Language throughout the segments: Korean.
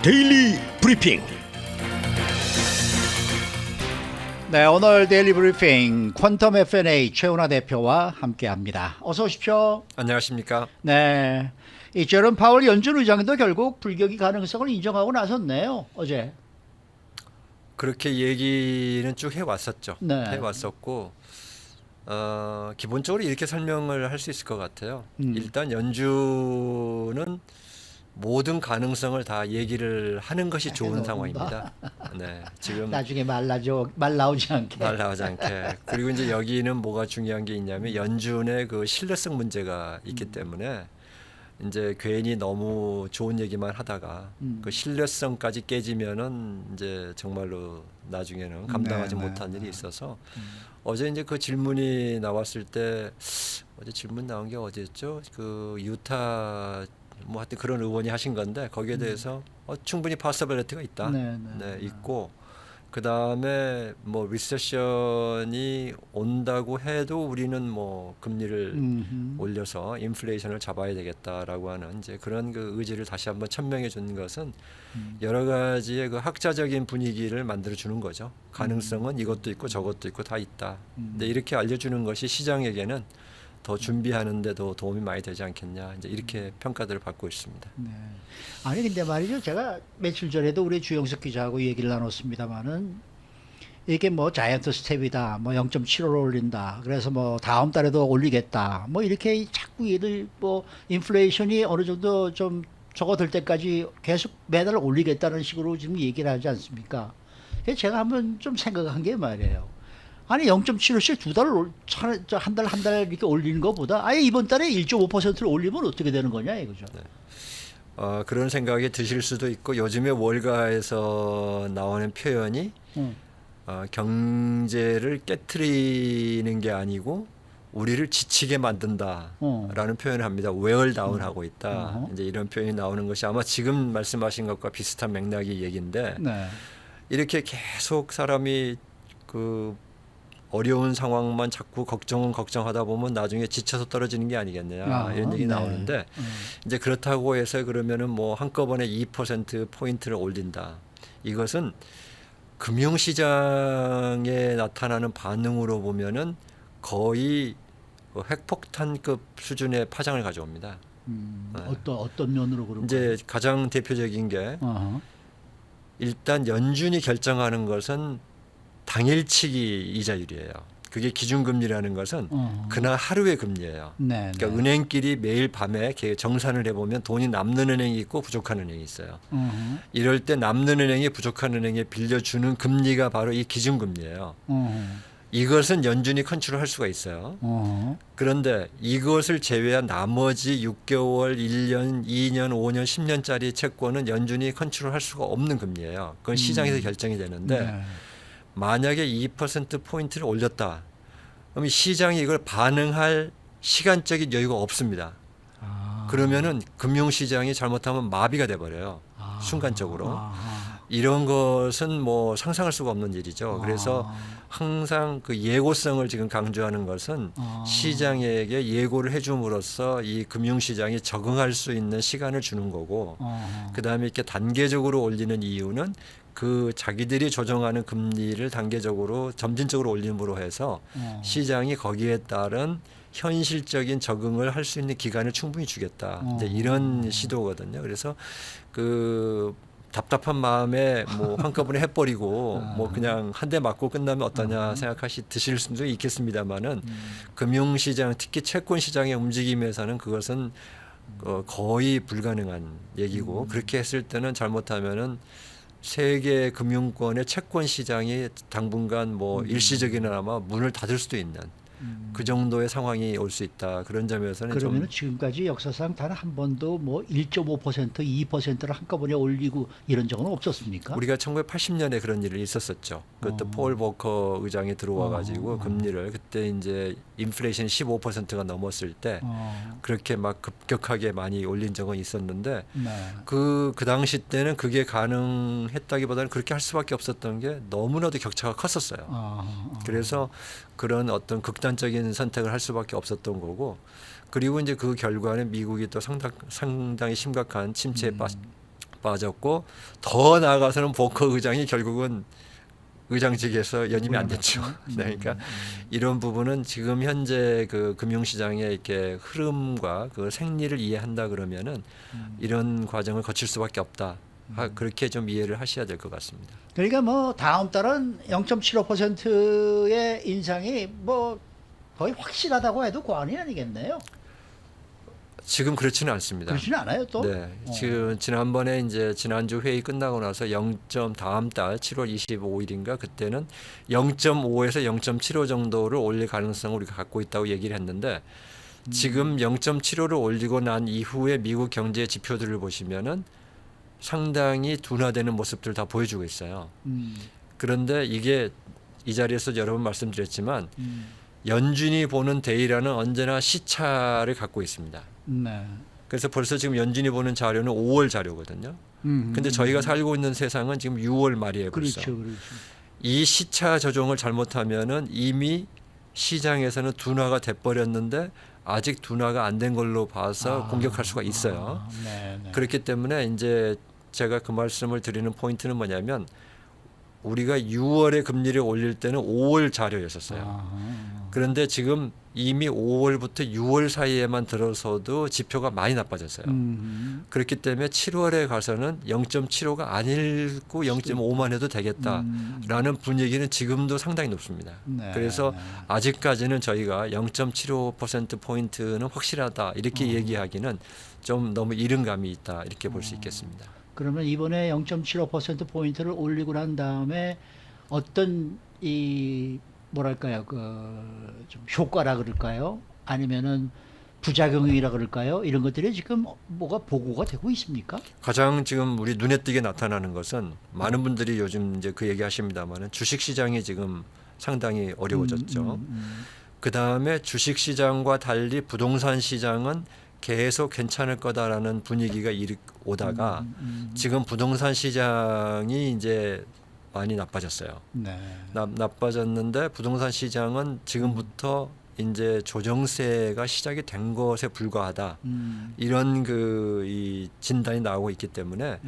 데일리 브리핑. 네, 오늘 데일리 브리핑 퀀텀 F&A 최은하 대표와 함께합니다. 어서 오십시오. 안녕하십니까. 네, 이 제롬 파월 연준 의장도 결국 불격의 가능성을 인정하고 나섰네요. 어제. 그렇게 얘기는 쭉 해왔었죠. 네. 해왔었고 기본적으로 이렇게 설명을 할 수 있을 것 같아요. 일단 연준은 모든 가능성을 다 얘기를 하는 것이 좋은 상황입니다. 네, 지금 나중에 말 나오지 않게. 말 나오지 않게. 그리고 이제 여기는 뭐가 중요한 게 있냐면 연준의 그 신뢰성 문제가 있기 때문에 이제 괜히 너무 좋은 얘기만 하다가 그 신뢰성까지 깨지면은 이제 정말로 나중에는 감당하지 못한 일이 있어서 어제 이제 그 질문이 나왔을 때 어제 질문 나온 게 어디였죠? 그 유타 뭐 하여튼 그런 의원이 하신 건데 거기에 대해서 충분히 possibility가 있다. 네, 있고 그 다음에 뭐 리세션이 온다고 해도 우리는 뭐 금리를 올려서 인플레이션을 잡아야 되겠다라고 하는 이제 그런 그 의지를 다시 한번 천명해 준 것은 여러 가지의 그 학자적인 분위기를 만들어 주는 거죠. 가능성은 이것도 있고 저것도 있고 다 있다. 근데 이렇게 알려주는 것이 시장에게는 더 준비하는데도 도움이 많이 되지 않겠냐. 이제 이렇게 평가들을 받고 있습니다. 네. 아니 근데 말이죠. 제가 며칠 전에도 우리 주영석 기자하고 얘기를 나눴습니다만은 이게 뭐 자이언트 스텝이다, 뭐 0.75를 올린다, 그래서 뭐 다음 달에도 올리겠다, 뭐 이렇게 자꾸 얘들 뭐 인플레이션이 어느 정도 좀 적어들 때까지 계속 매달 올리겠다는 식으로 지금 얘기를 하지 않습니까? 그래서 제가 한번 좀 생각한 게 말이에요. 아니 0.75씩 두 달을 한 달 이렇게 올리는 것보다 아예 이번 달에 1.5%를 올리면 어떻게 되는 거냐 이거죠. 네. 그런 생각이 드실 수도 있고 요즘에 월가에서 나오는 표현이 경제를 깨트리는 게 아니고 우리를 지치게 만든다라는 표현을 합니다. 웨어다운하고 있다. 이제 이런 표현이 나오는 것이 아마 지금 말씀하신 것과 비슷한 맥락의 얘기인데 네. 이렇게 계속 사람이 그 어려운 상황만 자꾸 걱정하다 보면 나중에 지쳐서 떨어지는 게 아니겠느냐 이런 얘기 나오는데 이제 그렇다고 해서 그러면은 뭐 한꺼번에 2% 포인트를 올린다. 이것은 금융시장에 나타나는 반응으로 보면은 거의 핵폭탄급 수준의 파장을 가져옵니다. 네. 어떤 면으로 그런 이제 가장 대표적인 게 일단 연준이 결정하는 것은 당일치기 이자율이에요. 그게 기준금리라는 것은 그날 하루의 금리예요. 네, 그러니까 은행끼리 매일 밤에 정산을 해보면 돈이 남는 은행이 있고 부족한 은행이 있어요. 이럴 때 남는 은행이 부족한 은행에 빌려주는 금리가 바로 이 기준금리예요. 이것은 연준이 컨트롤할 수가 있어요. 그런데 이것을 제외한 나머지 6개월, 1년, 2년, 5년, 10년짜리 채권은 연준이 컨트롤할 수가 없는 금리예요. 그건 시장에서 결정이 되는데 네. 만약에 2% 포인트를 올렸다. 그럼 시장이 이걸 반응할 시간적인 여유가 없습니다. 그러면은 금융시장이 잘못하면 마비가 돼버려요. 순간적으로. 이런 것은 뭐 상상할 수가 없는 일이죠. 그래서 항상 그 예고성을 지금 강조하는 것은 시장에게 예고를 해줌으로써 이 금융시장이 적응할 수 있는 시간을 주는 거고 그다음에 이렇게 단계적으로 올리는 이유는 그 자기들이 조정하는 금리를 단계적으로 점진적으로 올림으로 해서 시장이 거기에 따른 현실적인 적응을 할 수 있는 기간을 충분히 주겠다. 이제 이런 시도거든요. 그래서 그 답답한 마음에 뭐 한꺼번에 해버리고 뭐 그냥 한 대 맞고 끝나면 어떠냐 드실 수도 있겠습니다만은 금융시장 특히 채권 시장의 움직임에서는 그것은 거의 불가능한 얘기고 그렇게 했을 때는 잘못하면은 세계 금융권의 채권 시장이 당분간 뭐 일시적이나마 문을 닫을 수도 있는 그 정도의 상황이 올 수 있다. 그런 점에서는 그러면 지금까지 역사상 단 한 번도 뭐 1.5%, 2%를 한꺼번에 올리고 이런 적은 없었습니까? 우리가 1980년에 그런 일이 있었었죠. 그것도 폴 보커 의장이 들어와 가지고 금리를 그때 이제 인플레이션이 15%가 넘었을 때 그렇게 막 급격하게 많이 올린 적은 있었는데 그 당시 때는 그게 가능했다기보다는 그렇게 할 수밖에 없었던 게 너무나도 격차가 컸었어요. 그래서 그런 어떤 극단적인 선택을 할 수밖에 없었던 거고 그리고 이제 그 결과는 미국이 또 상당히 심각한 침체에 빠졌고 더 나아가서는 보커 의장이 결국은 의장직에서 연임이 안 됐죠. 네, 그러니까 이런 부분은 지금 현재 그 금융시장의 이렇게 흐름과 그 생리를 이해한다 그러면은 이런 과정을 거칠 수밖에 없다. 그렇게 좀 이해를 하셔야 될 것 같습니다. 그러니까 뭐 다음 달은 0.75%의 인상이 뭐 거의 확실하다고 해도 과언이 아니겠네요. 지금 그렇지는 않습니다. 그렇지는 않아요 또. 네, 지금 지난번에 이제 지난주 회의 끝나고 나서 0. 다음 달 7월 25일인가 그때는 0.5에서 0.75 정도를 올릴 가능성을 우리가 갖고 있다고 얘기를 했는데 지금 0.75를 올리고 난 이후에 미국 경제 지표들을 보시면은 상당히 둔화되는 모습들을 다 보여주고 있어요. 그런데 이게 이 자리에서 여러 번 말씀드렸지만 연준이 보는 데이터는 언제나 시차를 갖고 있습니다. 네. 그래서 벌써 지금 연준이 보는 자료는 5월 자료거든요. 근데 저희가 살고 있는 세상은 지금 6월 말이에요. 벌써. 그렇죠, 그렇죠. 이 시차 조정을 잘못하면은 이미 시장에서는 둔화가 돼버렸는데 아직 둔화가 안 된 걸로 봐서 공격할 수가 있어요. 네, 네. 그렇기 때문에 이제 제가 그 말씀을 드리는 포인트는 뭐냐면 우리가 6월에 금리를 올릴 때는 5월 자료였었어요. 그런데 지금 이미 5월부터 6월 사이에만 들어서도 지표가 많이 나빠졌어요. 그렇기 때문에 7월에 가서는 0.75가 아니고 0.5만 해도 되겠다라는 분위기는 지금도 상당히 높습니다. 네, 그래서 네. 아직까지는 저희가 0.75%포인트는 확실하다 이렇게 얘기하기는 좀 너무 이른 감이 있다 이렇게 볼 수 있겠습니다. 그러면 이번에 0.75%포인트를 올리고 난 다음에 어떤 이 뭐랄까요 그 좀 효과라 그럴까요? 아니면은 부작용이라 그럴까요? 이런 것들이 지금 뭐가 보고가 되고 있습니까? 가장 지금 우리 눈에 띄게 나타나는 것은 많은 분들이 요즘 이제 그 얘기 하십니다만은 주식 시장이 지금 상당히 어려워졌죠. 그 다음에 주식 시장과 달리 부동산 시장은 계속 괜찮을 거다라는 분위기가 오다가 지금 부동산 시장이 이제 많이 나빠졌어요. 네. 나빠졌는데 부동산 시장은 지금부터 이제 조정세가 시작이 된 것에 불과하다. 이런 이 진단이 나오고 있기 때문에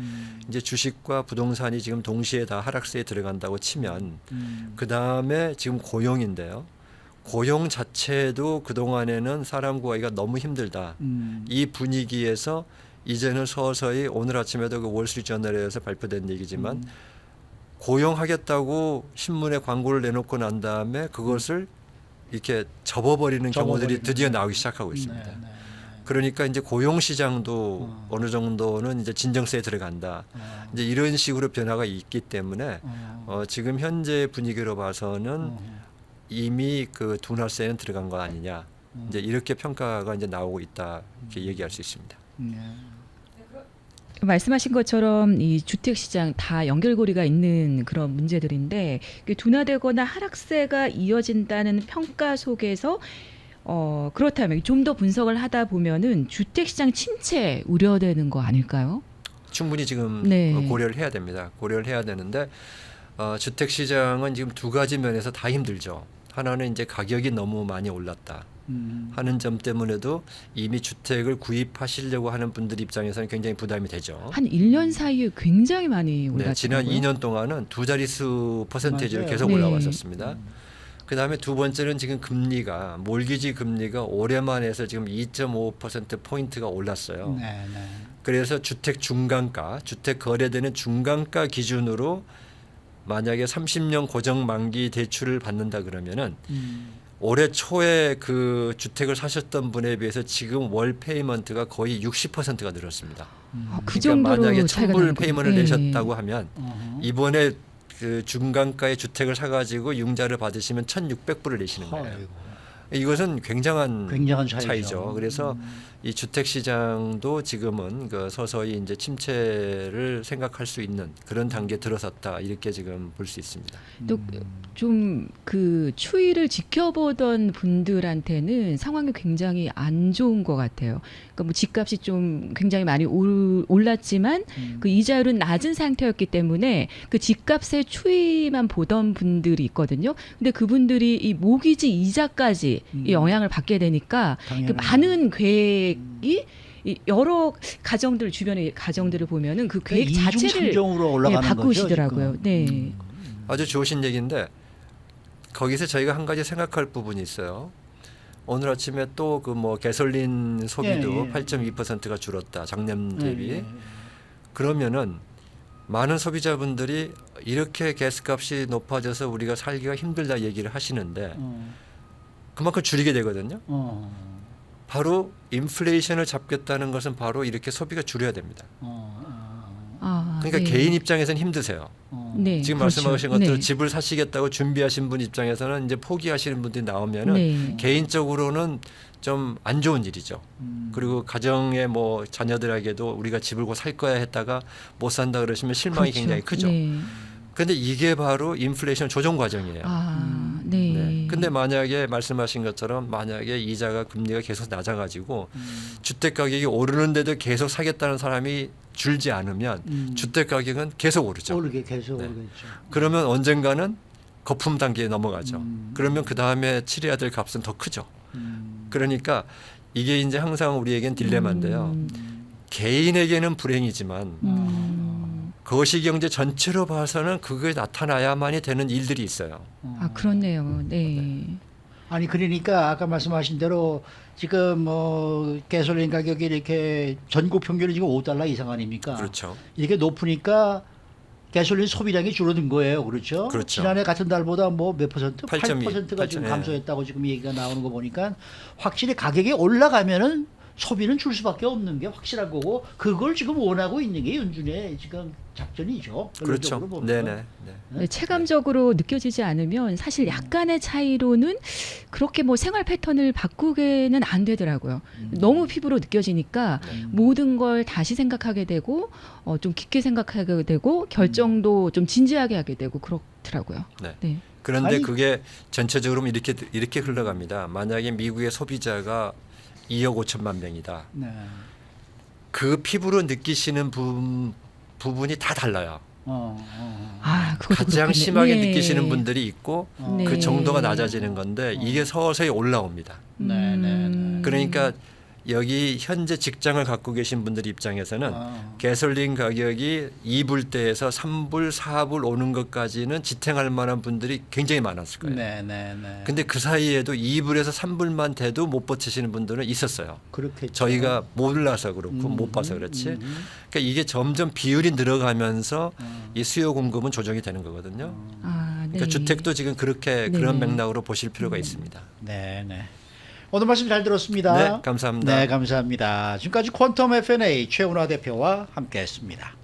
이제 주식과 부동산이 지금 동시에 다 하락세에 들어간다고 치면 그 다음에 지금 고용인데요. 고용 자체도 그동안에는 사람 구하기가 너무 힘들다. 이 분위기에서 이제는 서서히 오늘 아침에도 그 월스트리트저널에서 발표된 얘기지만 고용하겠다고 신문에 광고를 내놓고 난 다음에 그것을 이렇게 접어버리는 경우들이 드디어 나오기 시작하고 있습니다. 네, 네, 네. 그러니까 이제 고용 시장도 어느 정도는 이제 진정세에 들어간다. 이제 이런 식으로 변화가 있기 때문에 지금 현재 분위기로 봐서는 이미 그 둔화세는 들어간 거 아니냐. 이제 이렇게 평가가 이제 나오고 있다. 이렇게 얘기할 수 있습니다. 말씀하신 것처럼 이 주택 시장 다 연결고리가 있는 그런 문제들인데 둔화되거나 하락세가 이어진다는 평가 속에서 그렇다면 좀 더 분석을 하다 보면은 주택 시장 침체 우려되는 거 아닐까요? 충분히 지금 네. 고려를 해야 됩니다. 고려를 해야 되는데 주택 시장은 지금 두 가지 면에서 다 힘들죠. 하나는 이제 가격이 너무 많이 올랐다 하는 점 때문에도 이미 주택을 구입하시려고 하는 분들 입장에서는 굉장히 부담이 되죠. 한 1년 사이에 굉장히 많이 올랐더라고요. 네, 지난 2년 동안은 두 자릿수 퍼센테이지로 맞아요. 계속 네. 올라왔었습니다. 그다음에 두 번째는 지금 금리가 몰기지 금리가 올해만 해서 지금 2.5% 포인트가 올랐어요. 네, 네. 그래서 주택 중간가, 주택 거래되는 중간가 기준으로 만약에 30년 고정 만기 대출을 받는다 그러면은 올해 초에 그 주택을 사셨던 분에 비해서 지금 월 페이먼트가 거의 60%가 늘었습니다. 그 그러니까 정도로 만약에 차이가 1,000불 나는 페이먼트를 거예요. 내셨다고 하면 이번에 그 중간가의 주택을 사가지고 융자를 받으시면 1,600불을 내시는 거예요. 아이고. 이것은 굉장한 차이죠. 차이죠. 그래서 이 주택 시장도 지금은 그 서서히 이제 침체를 생각할 수 있는 그런 단계에 들어섰다 이렇게 지금 볼 수 있습니다. 또 좀 그 추이를 지켜보던 분들한테는 상황이 굉장히 안 좋은 것 같아요. 그러니까 뭐 집값이 좀 굉장히 많이 올랐지만 그 이자율은 낮은 상태였기 때문에 그 집값의 추이만 보던 분들이 있거든요. 근데 그분들이 이 모기지 이자까지 이 영향을 받게 되니까 그 당연하죠. 많은 계획이 여러 가정들 주변의 가정들을 보면은 그 계획 그러니까 이중 자체를 삼종으로 올라가는 바꾸시더라고요. 거죠, 네. 지금. 아주 좋으신 얘기인데 거기서 저희가 한 가지 생각할 부분이 있어요. 오늘 아침에 또 그 뭐 가솔린 소비도 예, 예. 8.2%가 줄었다 작년 대비. 예. 그러면은 많은 소비자분들이 이렇게 가스값이 높아져서 우리가 살기가 힘들다 얘기를 하시는데 그만큼 줄이게 되거든요. 바로 인플레이션을 잡겠다는 것은 바로 이렇게 소비가 줄여야 됩니다. 아, 그러니까 네. 개인 입장에서는 힘드세요. 네, 지금 그렇죠. 말씀하신 것대로 네. 집을 사시겠다고 준비하신 분 입장에서는 이제 포기하시는 분들이 나오면은 네. 개인적으로는 좀 안 좋은 일이죠. 그리고 가정의 뭐 자녀들에게도 우리가 집을 곧 살 거야 했다가 못 산다 그러시면 실망이 그렇죠. 굉장히 크죠. 네. 그런데 이게 바로 인플레이션 조정 과정이에요. 아, 네. 네. 근데 만약에 말씀하신 것처럼 만약에 이자가 금리가 계속 낮아가지고 주택 가격이 오르는데도 계속 사겠다는 사람이 줄지 않으면 주택 가격은 계속 오르죠. 오르게 계속 네. 오르겠죠. 그러면 언젠가는 거품 단계에 넘어가죠. 그러면 그 다음에 치러야 될 값은 더 크죠. 그러니까 이게 이제 항상 우리에겐 딜레마인데요. 개인에게는 불행이지만 거시경제 전체로 봐서는 그게 나타나야만이 되는 일들이 있어요. 아, 그렇네요. 네. 아니 그러니까 아까 말씀하신 대로 지금 뭐 가솔린 가격이 이렇게 전국 평균이 지금 $5 이상 아닙니까? 그렇죠. 이게 높으니까 가솔린 소비량이 줄어든 거예요. 그렇죠? 그렇죠. 지난해 같은 달보다 뭐 몇 퍼센트? 8.2, 8%가 지금 8.2. 감소했다고 지금 얘기가 나오는 거 보니까 확실히 가격이 올라가면은 소비는 줄 수밖에 없는 게 확실한 거고 그걸 지금 원하고 있는 게 연준의 지금 작전이죠. 그렇죠. 결론적으로 보면. 네네. 네. 네, 체감적으로 느껴지지 않으면 사실 약간의 차이로는 그렇게 뭐 생활 패턴을 바꾸게는 안 되더라고요. 너무 피부로 느껴지니까 모든 걸 다시 생각하게 되고 좀 깊게 생각하게 되고 결정도 좀 진지하게 하게 되고 그렇더라고요. 네. 네. 그런데 아니- 그게 전체적으로 이렇게 흘러갑니다. 만약에 미국의 소비자가 2억 5천만 명이다. 네. 그 피부로 느끼시는 부분이 다 달라요. 아, 그것도 가장 그렇겠네. 심하게 네. 느끼시는 분들이 있고 네. 그 정도가 낮아지는 건데 이게 서서히 올라옵니다. 네, 네, 네. 그러니까 여기 현재 직장을 갖고 계신 분들 입장에서는 가솔린 가격이 2불대에서 3불, 4불 오는 것까지는 지탱할 만한 분들이 굉장히 많았을 거예요. 네, 네, 네. 근데 그 사이에도 2불에서 3불만 돼도 못 버티시는 분들은 있었어요. 그렇겠죠. 저희가 몰라서 그렇고 못 봐서 그렇지. 그러니까 이게 점점 비율이 늘어가면서 이 수요 공급은 조정이 되는 거거든요. 아, 네. 그러니까 주택도 지금 그렇게 네. 그런 맥락으로 보실 필요가 있습니다. 네, 네. 오늘 말씀 잘 들었습니다. 네, 감사합니다. 네, 감사합니다. 지금까지 퀀텀 F&A 최은화 대표와 함께했습니다.